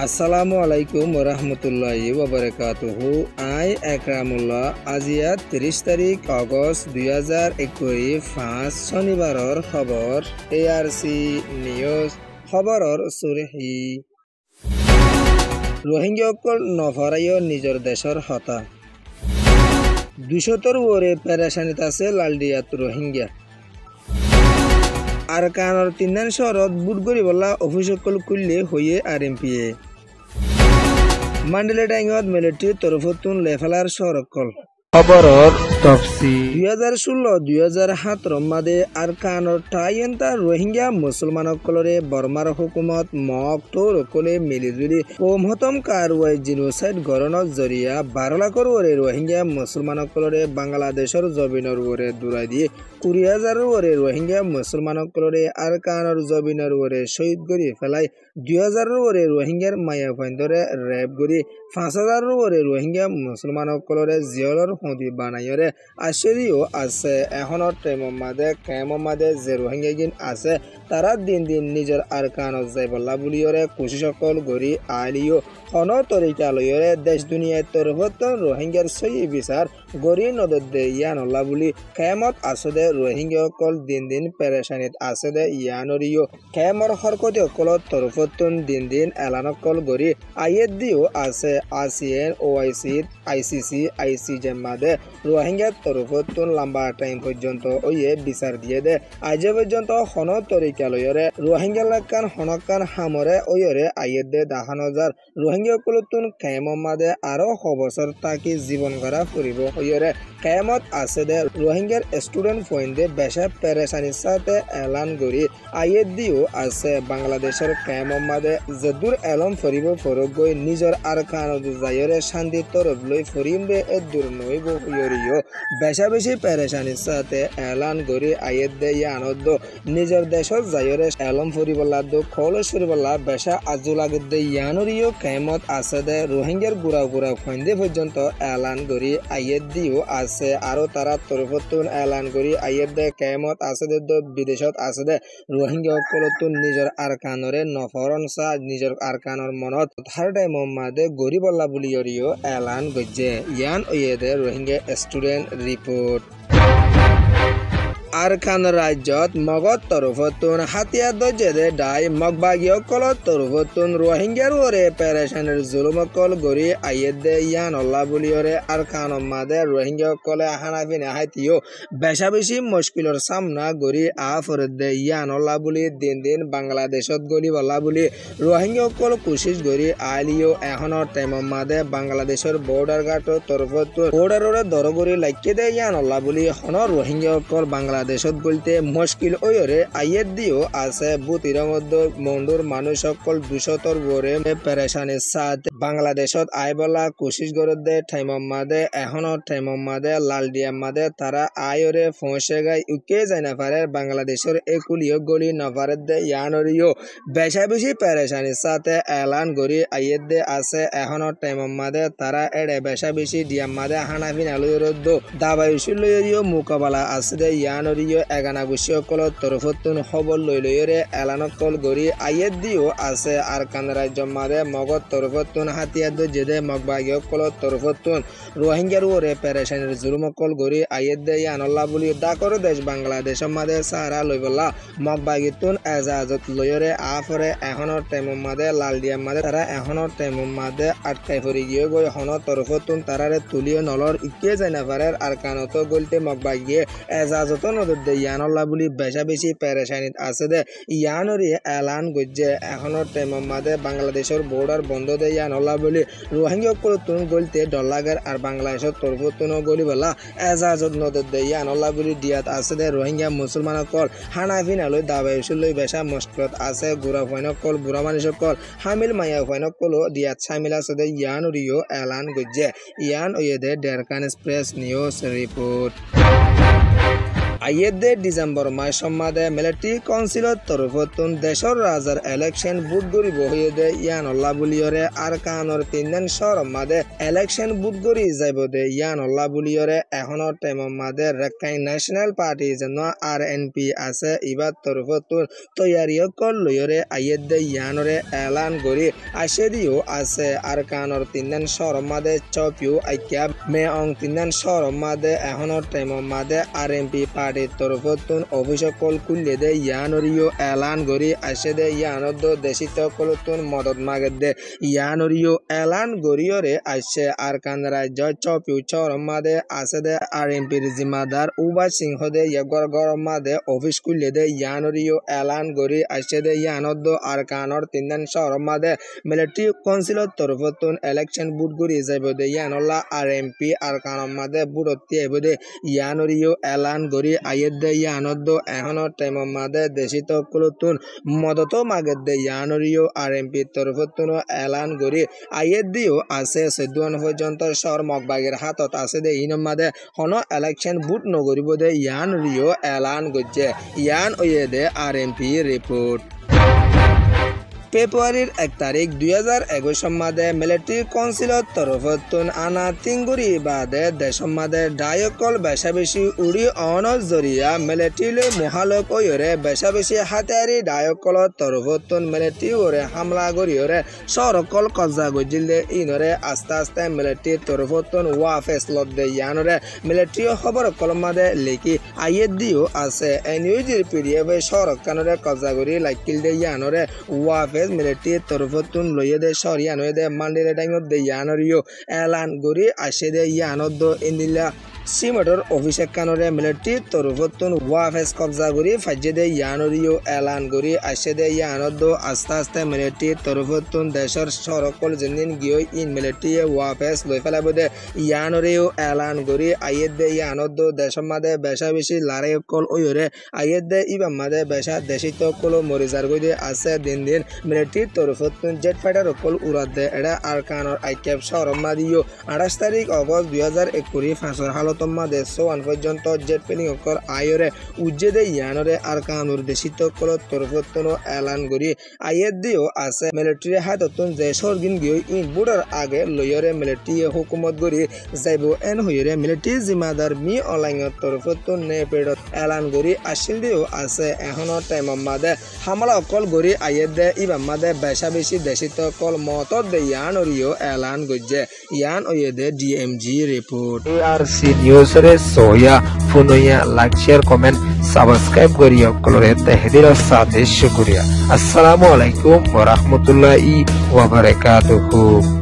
আসসালামু আলাইকুম ওরহমতুল্লাহি ওয়াবারাকাতুহু। আই একরামুল্লাহ। আজিয়া 30 তারিখ আগস্ট 2021 শনিবাৰৰ খবৰ ARC নিউজ খবৰৰ সুৰহি। রোহিঙ্গাসকল নভৰাইও নিজৰ দেশৰ হতা 200ৰ ওৰে পেৰেচানিত আছে লালডিয়াত রোহিঙ্গা। আরকানৰ 3 শহৰত বুট গৰিবলা অফিসকল খুললে হয়ে RMPA। মান্ডেলে ডাইঙত মিলিটারির তরফতুন লেফেলার সরকল খবরর তফসি 2016-2017 মাদে আরকানৰ টাইয়েন্তা রোহিঙ্গা মুসলমানসকলরে বর্মার হুকুমত মক তোরকলে মিলিজুলি কমহতম কারওয়াই জিনোসাইড গণনত জরিয়া 12 লাখর ওরে রোহিঙ্গা মুসলমানসকলরে বাংলাদেশের জমিনের ওরে দূরাই দিয়ে 20,000 ওরে রোহিঙ্গা মুসলমানসকলরে আরকানৰ জমিনের ওরে শহীদ করি ফেলাই 2,000 ওরে রোহিঙ্গার মায়া ফাইন্দরে রেপ করি 5,000 ওরে রোহিঙ্গা মুসলমানসকলরে জিয়লর হদি বানাইরে আশ্চর্য আছে। এখনৰ টাইমৰ মাদে যে রোহিঙ্গা গিন আছে তারা দিন দিন নিজের আরকানত যাইবলা বুলিয়রে কোশিসকল গড়ি আলিও হন তরিকা লইরে দেশ দুনিয়ার তরফত রোহিঙ্গার সহি বিচার গড়ি নদত দে ইয়ানল্লা বুলি কেমত আসদে রোহিঙ্গাসকল দিন দিন পেরেশানিত আসদে ইয়ানরিও কেমর হরকতি অকলত তরফতুন দিন দিন এলানকল গড়ি আইয়ের দিও আছে ASEAN OIC ICC ICJ মাদে রোহিঙ্গার তরফতুন লম্বা টাইম পর্যন্ত ওয়ে বিচার দিয়ে দে আজ পর্যন্ত হন তরিকা লইরে রোহিঙ্গা লাকান হনকান হামরে ওয়রে আইয়ের দে 10,000 রোহিঙ্গা কুলতুন কেমত মাদে আরো বছর তাকি জীবন গড়া ফুরিব ওয়রে কেমত আছে দে রোহিঙ্গার স্টুডেন্ট ফয়েন্দে বেশা পেরেশানির সাথে এলান করি আইয়ের দিও আছে বাংলাদেশের কেমত মাদে যদুর এলম ফুরিব ফরক গই নিজের আরকানত যায়রে শান্তি তরফ লই ফরিমবে এদুর নইব হইরিও বেশা বেশি পেরেশানির সাথে এলান করি আইয়ের দে ইয়ানদ নিজের দেশের যায়রে এলম ফুরিবলা দো খলস ফুরিবলা বেশা আজুলাগদ দে ইয়ানরিও কেমত আছে দে রোহিঙ্গার গুড়া ফয়েন্দে পর্যন্ত এলান করি আইয়ের দিও আছে আরো তারা তরফতুন এলান করি আইয়ের দে কেমত আছে দে বিদেশত আছে দে রোহিঙ্গা সকলতুন নিজের আরকানরে নফরন সা নিজের আরকানর মনত হার টাইমর মাদে গরিবল্লা বুলিয়রিও এলান গজ্জে ইয়ান ওয়ে দে রোহিঙ্গা স্টুডেন্ট রিপোর্ট। আরকান রাজ্যত মগত তরফতুন হাতিয়ার দজেদে ডাই মগবাগীয়কলত তরফতুন রোহিঙ্গার ওরে পেরেশানের জুলুমকল গড়ি আইয়েদে ইয়ান অল্লা বুলিয়রে আরকান মাদে রোহিঙ্গাকলে হানাফিনে হাইতিও বেশা বেশি মুশকিলর সামনা গড়ি আফরদে ইয়ান অল্লা বুলি দিন দিন বাংলাদেশত গলিবলা বুলি রোহিঙ্গাকল কোশিশ গড়ি আলিও এখনৰ টাইমৰ মাদে বাংলাদেশের বর্ডার ঘাটৰ তরফতুন বর্ডাররে দরগরি লাইকে দে ইয়ান অল্লা বুলি হন রোহিঙ্গাকল বাংলাদেশত বলতে মুশকিল ওয়রে আইয়ের দিও আছে বুতির মধ্যে মন্ডুর মানুষ সকল 200 ওরে পেরেশানির সাথে বাংলাদেশত আইবলা কোশিশ করে দে টাইমর মাদে এখনৰ টাইমর মাদে লালডিয়া মাদে তারা আয়রে পৌঁছে গাই উকে যায় না পারে বাংলাদেশের একুলিও গলি নপারে দে ইয়ানরিও বেশা বেশি পেরেশানির সাথে এলান করি আইয়ের দে আছে এখনৰ টাইমর মাদে তারা এড়ে বেশা বেশি ডিয়া মাদে হানাফিন আলুরদ্দ দাবাইশুলিও মোকাবেলা আছে দে ইয়ানরিও এগানা গুছিসকলৰ তরফতুন খবর লইরে এলানকল গড়ি আইয়ের দিও আছে আরকান রাজ্য মাদে মগত তরফতুন হাতিয়ার দজেদে মগবাগীয়কলৰ তরফতুন রোহিঙ্গার ওরে পেরেশানির জুলুমকল গড়ি আইয়ের দে ইয়ানল্লা বুলি ডাকর দেশ বাংলাদেশের মাদে সাহারা লইবলা মগবাগীতুন এজাজত লইরে আফরে এখনৰ টাইমর মাদে লালডিয়া মাদে তারা এখনৰ টাইমর মাদে আটকাই ফরি গিয়ে গই হন তরফতুন তারারে তুলিও নলর ইকে যায় না পারে আরকানত গলতে মগবাগিয়ে এজাজত নদত দে ইয়ানল্লা বুলি বেশা বেশি পেরেশানিত আছে দে ইয়ানরি এলান গজ্জে এখনৰ টাইমর মাদে বাংলাদেশের বর্ডার বন্ধ দে ইয়ানল্লা বুলি রোহিঙ্গা কুলতুন গলতে ডলাগার আর বাংলাদেশের তরফতুন গলিবলা এজাজত নদত দে ইয়ানল্লা বুলি দিয়াত আছে দে রোহিঙ্গা মুসলমানসকল হানাফিনালৈ দাবাইশুলৈ বেশা মুশকিলত আছে গুড়া ফয়নকল বুড়া মানুষসকল হামিল মায়া ফয়নকল দিয়াত সামিল আছে দে ইয়ানরিও এলান গজ্জে ইয়ান ওয়ে দে ডেরকান এক্সপ্রেস নিউজ রিপোর্ট। আইয়েদে ডিসেম্বর মাস সম্মাদে মিলিটারি কাউন্সিলত তরফতুন দেশর রাজার ইলেকশন বুট গরি বহিদে ইয়ানল্লাহ বুলিয়রে আর কানর তিনদিন সরমাদে ইলেকশন বুট গরি যাইবদে ইয়ানল্লাহ বুলিয়রে এখনৰ টাইমৰ মাদে ৰেকাই ন্যাশনাল পাৰ্টি যেন আৰএনপি আছে ইবাৰ তরফতুন তৈয়াৰীকল লয়ৰে আইয়েদে ইয়ানৰে এলান গৰি আশেদিও আছে আর কানর তিনদিন সরমাদে চপিও আইক্যা মে অং তিনদিন সরমাদে এখনৰ টাইমৰ মাদে আরএনপি পার্টি তরফতুন অভিষেকল কুল্লেদে ইয়ানরিও এলান গরি আশেদে ইয়ানদ দেশিত কলতুন মদত মাগেদে ইয়ানরিও এলান গরিয়রে আসে আর কান রাজ্য চপিউ চরমাদে আশেদে আরএমপির জিম্মাদার উবা সিংহদে ইয়গর গরমাদে অফিস কুল্লেদে ইয়ানরিও এলান গরি আশেদে ইয়ানদ আর কানর তিনদিন সরমাদে মিলিটারি কাউন্সিলত তরফতুন ইলেকশন বুট গরি যাইবদে ইয়ানল্লা আরএমপি আর কানমাদে বুটতি আইবদে ইয়ানরিও এলান গরি আইয়েদে ইয়ানদ এখনৰ টাইমৰ মাদে দেশিত কলতুন মদত মাগেদে ইয়ানরিও আরএমপি তরফতুন এলান গরি আইয়েদিও আছে 14 পর্যন্ত সর মগবাগের হাতত আছে দে ইনম মাদে হন ইলেকশন বুট নগরিব দে ইয়ানরিও এলান গজ্জে ইয়ান ওয়েদে আরএমপি রিপোর্ট ফেব্রুয়ারির 1 তারিখ 2021 সম্মাদে মিলিটারি কাউন্সিলত তরফতুন আনা তিঙ্গুরি বাদে দেশমাদে ডায়কল বেশা বেশি উড়ি অনজ জরিয়া মিলিটারি মহালক ওয়রে বেশা বেশি হাতিয়ারি ডায়কল তরফতুন মিলিটারি ওরে হামলা গরিয়রে সরকল কজা গজিলে ইনরে আস্তে আস্তে মিলিটারি তরফতুন ওয়াফেস লদে ইয়ানরে মিলিটারি খবর কলমাদে লেকি আইয়েদিও আছে এনইউজির পিডিএফে সরকানরে কজা গরি লাকিল দে ইয়ানরে ওয়াফেস মিলিটারি তরফতুন লইয়েদে সরিয়ানয়েদে মান্ডিলে ডাইঙত দে ইয়ানরিও এলান গরি আশেদে ইয়ানদ ইন্দিলা সিমটর অভিষেক কানরে মিলিটারি তরফতুন ওয়াফেস কবজা গরি ফাজ্জেদে ইয়ানরিও এলান গরি আশেদে ইয়ানদ আস্তে আস্তে মিলিটারি তরফতুন দেশর সরকল জিনিন গিয়ে ইন মিলিটারি ওয়াফেস লই ফেলাবদে ইয়ানরিও এলান গরি আইয়েদে ইয়ানদ দেশর মাদে বেশা বেশি লারে কল ওয়রে আইয়েদে ইবাম মাদে বেশা দেশিত কল মরিজার গইদে আছে দিন দিন মিলিটারি তরফতুন জেট ফাইটার কল উড়াদে এডা আর কানর আইকেপ সরমা দিও 28 তারিখ অগস্ট 2021 ফাঁসর হালত মাদে সোয়ান পর্যন্ত জেট ফিলিং অকর আয়রে উজ্জেদে ইয়ানরে আর কানুর দেশিত কল তরফতুন এলান গরি আইয়েদিও আছে মিলিটারি হাততুন যে সরগিন গিয়ে ইন বুড়ার আগে লয়রে মিলিটারি হুকুমত গরি যাইব এন হইরে মিলিটারি জিম্মাদার মি অনলাইনত তরফতুন নে পেডত এলান গরি আসিল দিও আছে এখনৰ টাইমৰ মাদে হামলা অকল গরি আইয়েদে ইবাম মাদে বেশা বেশি দেশিত কল মতত দে ইয়ানরিও এলান গজ্জে ইয়ান ওয়েদে ডিএমজি রিপোর্ট ARC নিউজ রে সোয়া ফুনয়া লাইক শেয়ার কমেন্ট সাবস্ক্রাইব করিয়া কলরে তাহদির সাথে শুকরিয়া আসসালামু আলাইকুম ওয়া রাহমাতুল্লাহি ওয়া বারাকাতুহু।